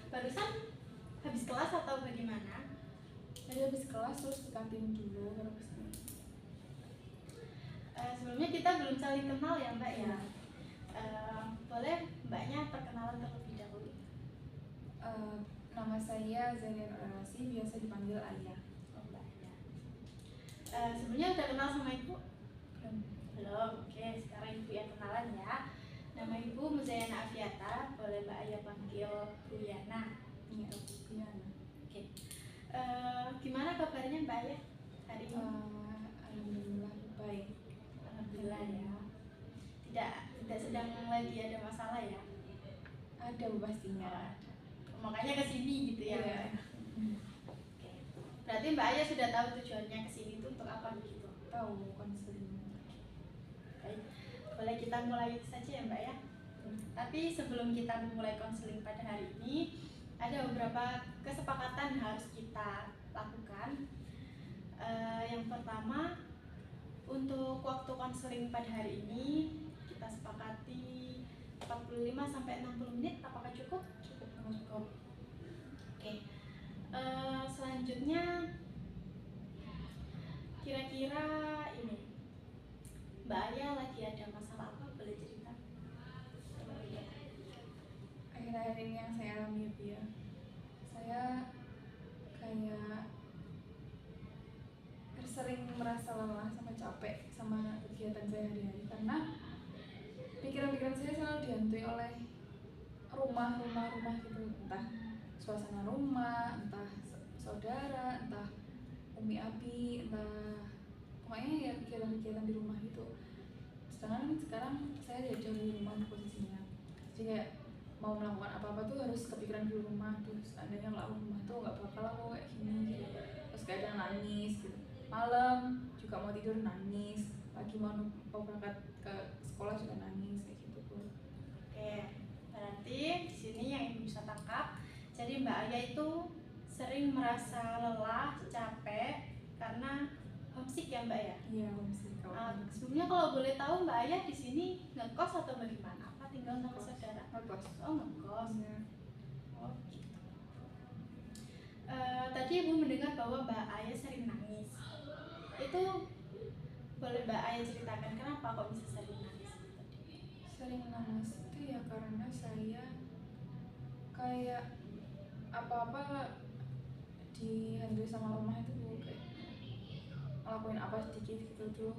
barusan habis kelas atau bagaimana? Tadi habis kelas terus ke kantin dulu baru kesini. Sebelumnya kita belum saling kenal ya Mbak ya. Iya. Boleh Mbaknya perkenalan terlebih dahulu. Nama saya Zarian Orasi, biasa dipanggil Ayah. Oh, Mbak ya. Sebelumnya udah kenal sama Ibu? Belum. Oke, sekarang Ibu yang kenalan ya. Nama Ibu Muzayana Afiata, boleh Mbak Ayah panggil Bu Yana. Iya, iya. Oke. Gimana kabarnya Mbak Ayah hari ini? Alhamdulillah baik. Alhamdulillah ya. Tidak sedang lagi ada masalah ya? Ada pastinya. Makanya kesini gitu ya. Iya. Oke. Berarti Mbak Ayah sudah tahu tujuannya kesini itu untuk apa begitu? Tahu konseling. Baik. Boleh kita mulai saja ya Mbak ya. Tapi sebelum kita memulai konseling pada hari ini, ada beberapa kesepakatan yang harus kita lakukan. Yang pertama, untuk waktu konseling pada hari ini kita sepakati 45-60 menit. Apakah cukup? Cukup. Oke. Selanjutnya kira-kira ini Mbak Ayah lagi ada masalah apa? Boleh cerita? Akhir-akhir ini yang saya alami ya, saya kayak sering merasa lelah sama capek sama kegiatan saya hari-hari karena pikiran-pikiran saya selalu dihantui oleh rumah gitu, entah suasana rumah, entah saudara, entah umi abi, entah pokoknya ya kegiatan-kegiatan di rumah itu. Sedangkan sekarang saya jauh dari rumah posisinya, jadi kayak mau melakukan apa-apa tuh harus kepikiran di rumah tuh. Seandainya kalau rumah tuh nggak bakal aku kayak gini gitu. Terus kadang nangis gitu, malam juga mau tidur nangis, pagi mau berangkat ke sekolah juga nangis kayak gitu pun. Oke, berarti di sini yang Ibu bisa tangkap, jadi Mbak Ayah itu sering merasa lelah, capek karena homesick ya Mbak ya? Iya, homesick. Sebelumnya kalau boleh tahu Mbak Ayah di sini ngekos atau bagaimana? Apa tinggal sama saudara? Ngekos. Oh, ngekos. Ya. Oh, gitu. Tadi Ibu mendengar bahwa Mbak Ayah sering nangis. Itu boleh Mbak Ayah ceritakan kenapa kok bisa sering nangis? Sering nangis itu ya karena saya kayak apa-apa dihantui sama rumah itu kayak ngelakuin apa sedikit gitu tuh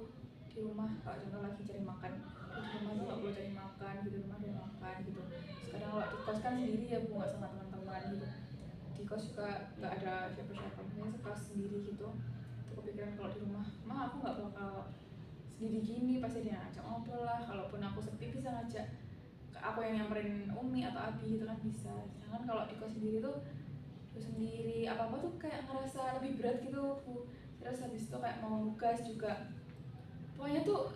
di rumah. Kalau contoh lagi cari makan, di rumah tuh nggak perlu cari makan gitu, rumah udah makan gitu. Sekarang kalau di kos kan sendiri ya Bu, nggak sama teman-teman gitu. Di kos juga nggak ada siapa-siapa, saya sekos sendiri gitu. Itu kepikiran kalau di rumah, mah aku nggak bakal sendiri gini, pasti dia ngajak ngobrol lah. Kalaupun aku sepi bisa ngajak aku yang nyamperin umi atau abi gitu kan bisa. Jangan kalau di kos sendiri tuh sendiri apa-apa tuh kayak ngerasa lebih berat gitu Bu. Terus habis itu kayak mau nugas juga, pokoknya tuh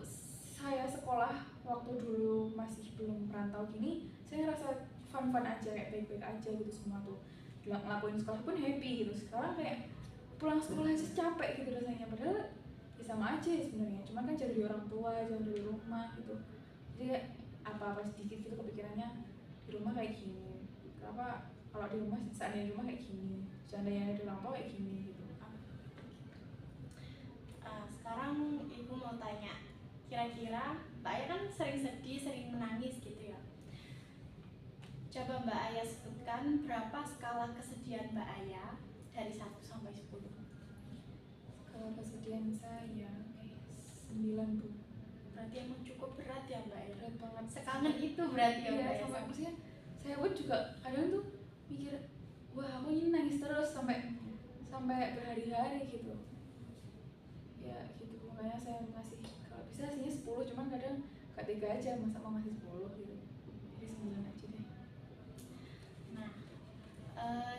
saya sekolah waktu dulu masih belum merantau gini, saya ngerasa fun aja, kayak baik-baik aja gitu semua tuh. Ngelakuin sekolah pun happy gitu. Sekarang kayak pulang sekolah aja capek gitu rasanya, padahal ya sama aja sebenarnya, cuman kan jauh dari orang tua, jauh dari rumah gitu. Jadi kayak apa-apa sedikit gitu kepikirannya di rumah kayak gini, kenapa kalau di rumah seandainya di rumah kayak gini, seandainya di orang tua kayak gini gitu. Sekarang Ibu mau tanya, kira-kira Mbak Ayah kan sering sedih, sering menangis gitu ya. Coba Mbak Ayah sebutkan berapa skala kesedihan Mbak Ayah dari 1 sampai 10. Kalau kesedihan saya 9 Bu. Berarti emang cukup berat ya Mbak Ayah. Berat banget. Sekangen itu berarti ya Mbak Ayah. Sampai maksudnya saya pun juga kadang tuh mikir, wah aku ini nangis terus sampai berhari-hari gitu. Ya gitu, makanya saya ngasih kalau bisa sih 10, cuman kadang gak tega aja masa mau ngasih 10 gitu. Jadi 9 aja deh. Nah,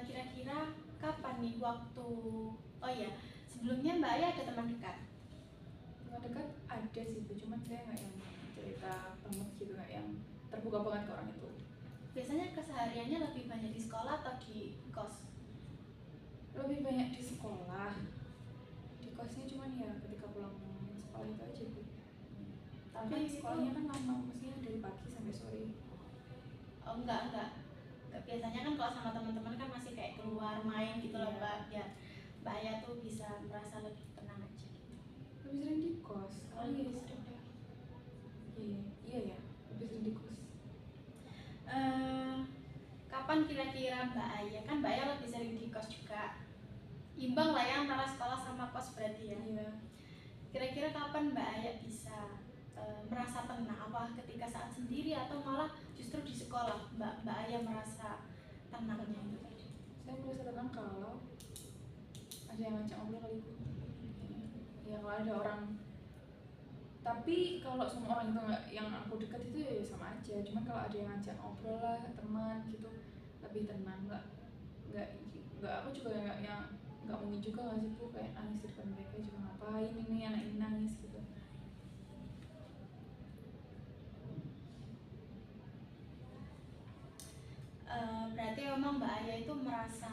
kira-kira kapan nih waktu, oh ya, sebelumnya Mbak Ayah ada teman dekat? Teman dekat ada sih Bu, cuman saya nggak yang cerita banget gitu, nggak yang terbuka banget ke orang itu. Biasanya kesehariannya lebih banyak di sekolah atau di kos? Lebih banyak di sekolah. Di kosnya cuman ya ketika pulang sekolah itu aja Bu. Tapi sekolahnya kan lama, maksudnya dari pagi sampai sore. Oh enggak biasanya kan kalau sama teman-teman kan masih kayak keluar main gitu loh Iya. Mbak, biar Mbak Aya tuh bisa merasa lebih tenang aja gitu. Lebih sering di kos. Oh iya, sering deh. Iya ya, lebih sering di kos. Kapan kira-kira Mbak Aya, kan Mbak Aya lebih sering di kos juga, imbang lah ya antara sekolah sama kos berarti ya. Iya. Kira-kira kapan Mbak Aya bisa merasa tenang? Apa ketika saat sendiri atau malah justru di sekolah Mbak Aya merasa tenangnya itu tadi? Saya merasa tenang kalau ada yang ngajak ngobrol kali itu. Ya kalau ada orang. Tapi kalau semua orang itu nggak, yang aku dekat itu ya sama aja. Cuman kalau ada yang ngajak ngobrol lah, teman gitu, lebih tenang. Nggak aku juga nggak mungkin juga nggak sih bu kayak nangis di depan mereka juga, ngapain ini anak ini nangis gitu. Berarti memang Mbak Aya itu merasa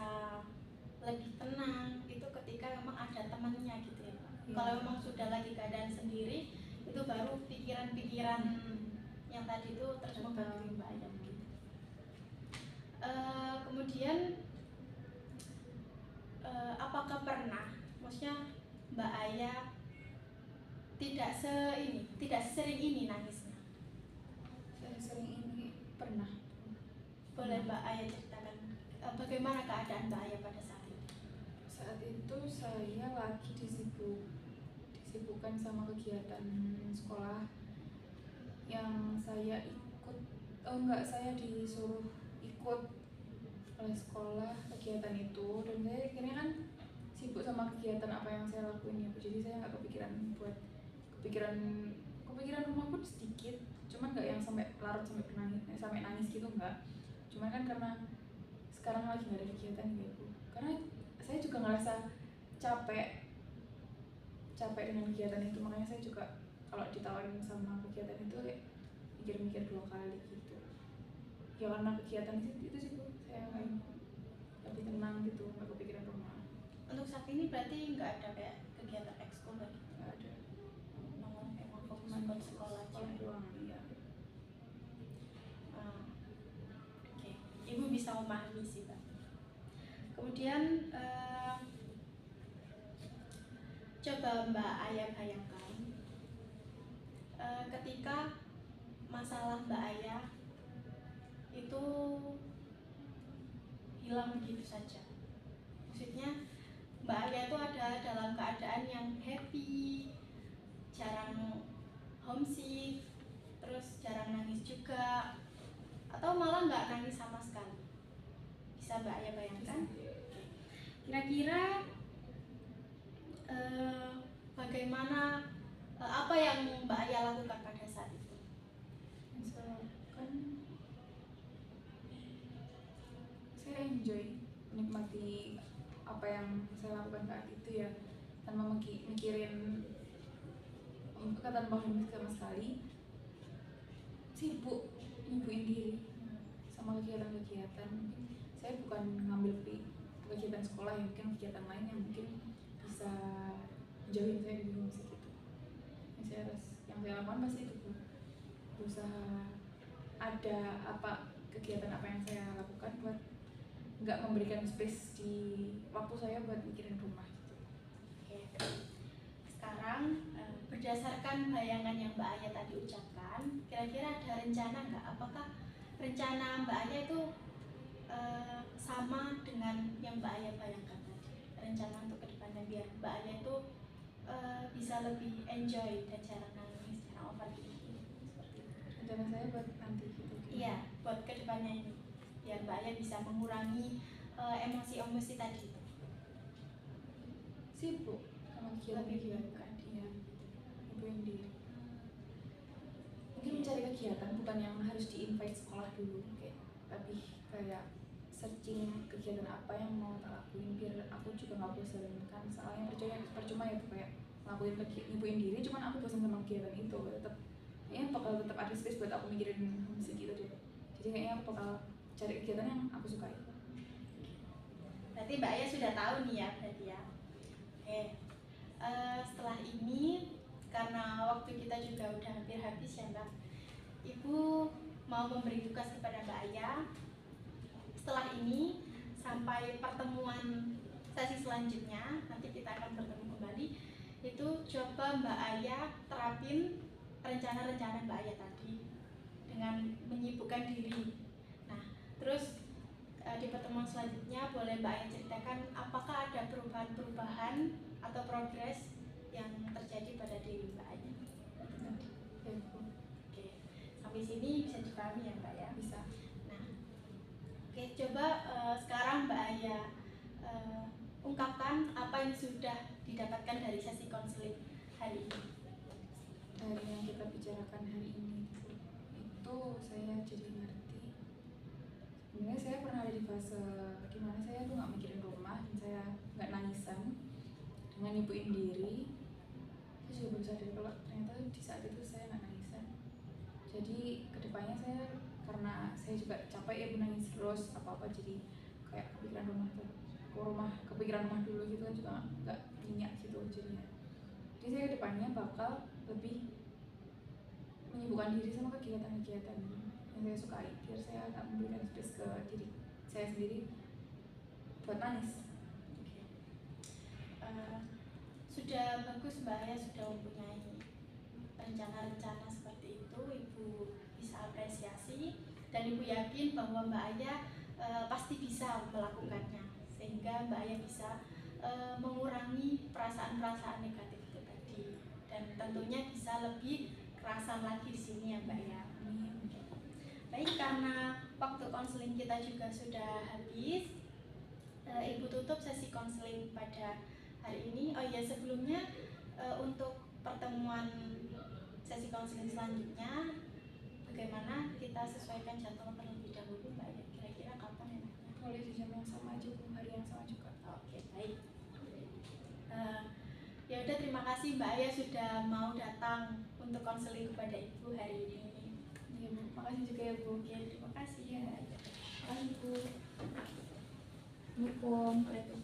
lebih tenang itu ketika memang ada temannya gitu ya Pak. Iya. Kalau memang sudah lagi keadaan sendiri itu baru pikiran-pikiran yang tadi itu terus mengganggu Mbak Aya gitu. Kemudian apakah pernah, maksudnya Mbak Aya tidak sering ini nangisnya? Saya sering ini pernah. Boleh Mbak Aya ceritakan bagaimana keadaan Mbak Aya pada saat itu? Saat itu saya lagi disibukkan sama kegiatan sekolah yang saya ikut. Saya disuruh ikut oleh sekolah kegiatan itu, dan saya akhirnya kan sibuk sama kegiatan apa yang saya lakuin ya Bu. Jadi saya nggak kepikiran rumah pun sedikit, cuman nggak yang sampai larut sampai nangis gitu, nggak. Cuman kan karena sekarang lagi nggak ada kegiatan ya Bu, karena saya juga ngerasa capek dengan kegiatan itu, makanya saya juga kalau ditawarin sama kegiatan itu kayak mikir-mikir 2 kali gitu ya, karena kegiatan itu sih Bu, saya lebih tenang gitu, nggak kepikiran rumah. Untuk saat ini berarti nggak ada kayak kegiatan ekskul lagi? Nggak ada, Emang fokus cuman buat sekolah aja. sekolah doang. Iya. Oke, Ibu bisa memahami sih Pak. Kemudian coba Mbak Aya bayangkan ketika masalah Mbak Aya itu hilang begitu saja. Maksudnya Mbak Aya itu ada dalam keadaan yang happy, jarang homesick, terus jarang nangis juga, atau malah nggak nangis sama sekali. Bisa Mbak Aya bayangkan? Kira-kira bagaimana, apa yang Mbak Aya lakukan pada saat itu? Yang saya lakukan, saya enjoy, menikmati apa yang saya lakukan saat itu ya, tanpa mikirin tanpa nangis sama sekali. Sibuk nyibuin diri sama kegiatan-kegiatan. Mungkin saya bukan ngambil kegiatan sekolah ya, mungkin kegiatan lain yang mungkin bisa jauhin saya dari musik gitu. Yang saya lakukan pasti itu Bu. Berusaha ada kegiatan apa yang saya lakukan buat nggak memberikan space di waktu saya buat mikirin rumah gitu. Oke. Sekarang berdasarkan bayangan yang Mbak Aya tadi ucapkan, kira-kira ada rencana nggak? Apakah rencana Mbak Aya itu sama dengan yang Mbak Aya bayangkan tadi? Rencana untuk kedepannya biar Mbak Aya itu bisa lebih enjoy dan jarang nangis, jarang overthinking seperti itu. Rencana saya buat nanti gitu. Iya, buat kedepannya ini biar Mbak Aya bisa mengurangi emosi-emosi tadi itu. Sibuk sama kegiatan-kegiatan, iya, nyibuin diri. Mungkin mencari kegiatan bukan yang harus di-invite sekolah dulu, tapi kayak searching kegiatan apa yang mau tak lakuin biar aku juga nggak bosan kan. Soalnya percuma ya tuh kayak ngelakuin nyibuin diri, cuman aku bosan sama kegiatan itu. Bakal tetap ada space buat aku mikirin musik gitu deh. Jadi kayaknya aku bakal cari kegiatan yang aku sukai. Berarti Mbak Aya sudah tahu nih ya berarti ya. Oke. Setelah ini karena waktu kita juga udah hampir habis ya Mbak, Ibu mau memberi tugas kepada Mbak Aya. setelah ini sampai pertemuan sesi selanjutnya, nanti kita akan bertemu kembali. Itu coba Mbak Aya terapin rencana-rencana Mbak Aya tadi dengan menyibukkan diri. Nah, terus di pertemuan selanjutnya boleh Mbak Aya ceritakan apakah ada perubahan-perubahan atau progres yang terjadi pada diri Mbak Aya. Ya, Bu. Oke, sampai sini bisa dipahami ya Mbak ya? Bisa. Nah, oke, coba sekarang Mbak Aya ungkapkan apa yang sudah didapatkan dari sesi konseling hari ini. Dari yang kita bicarakan hari ini itu saya jadi ngerti. Sebenarnya saya pernah ada di fase dimana saya tuh nggak mikirin rumah dan saya nggak nangisan dengan nyibuin diri. Saya juga baru sadar kalau ternyata di saat itu saya nggak nangisan. Jadi kedepannya saya, karena saya juga capek ya menangis terus apa-apa, jadi kayak kepikiran kepikiran rumah dulu gitu kan, juga nggak minyak gitu jadinya. Jadi saya kedepannya bakal lebih menyibukkan diri sama kegiatan-kegiatan yang saya sukai, biar saya nggak memberikan space ke diri saya sendiri buat nangis. Sudah bagus Mbak Aya sudah mempunyai rencana-rencana seperti itu, Ibu bisa apresiasi dan Ibu yakin bahwa Mbak Aya pasti bisa melakukannya, sehingga Mbak Aya bisa mengurangi perasaan-perasaan negatif itu tadi, dan tentunya bisa lebih kerasan lagi di sini ya Mbak ya. Baik, karena waktu konseling kita juga sudah habis, Ibu tutup sesi konseling pada hari ini. Oh iya, sebelumnya untuk pertemuan sesi konseling selanjutnya, bagaimana kita sesuaikan jadwal terlebih dahulu Mbak ya? Kira-kira kapan enaknya? Boleh di jam yang sama aja, Bu, hari yang sama juga. Oke, baik. Ya udah, terima kasih Mbak Aya sudah mau datang untuk konseling kepada Ibu hari ini. Iya, Bu. Makasih juga ya, Bu. Oke, terima kasih Iya. ya. Makasih, Bu. Assalamualaikum.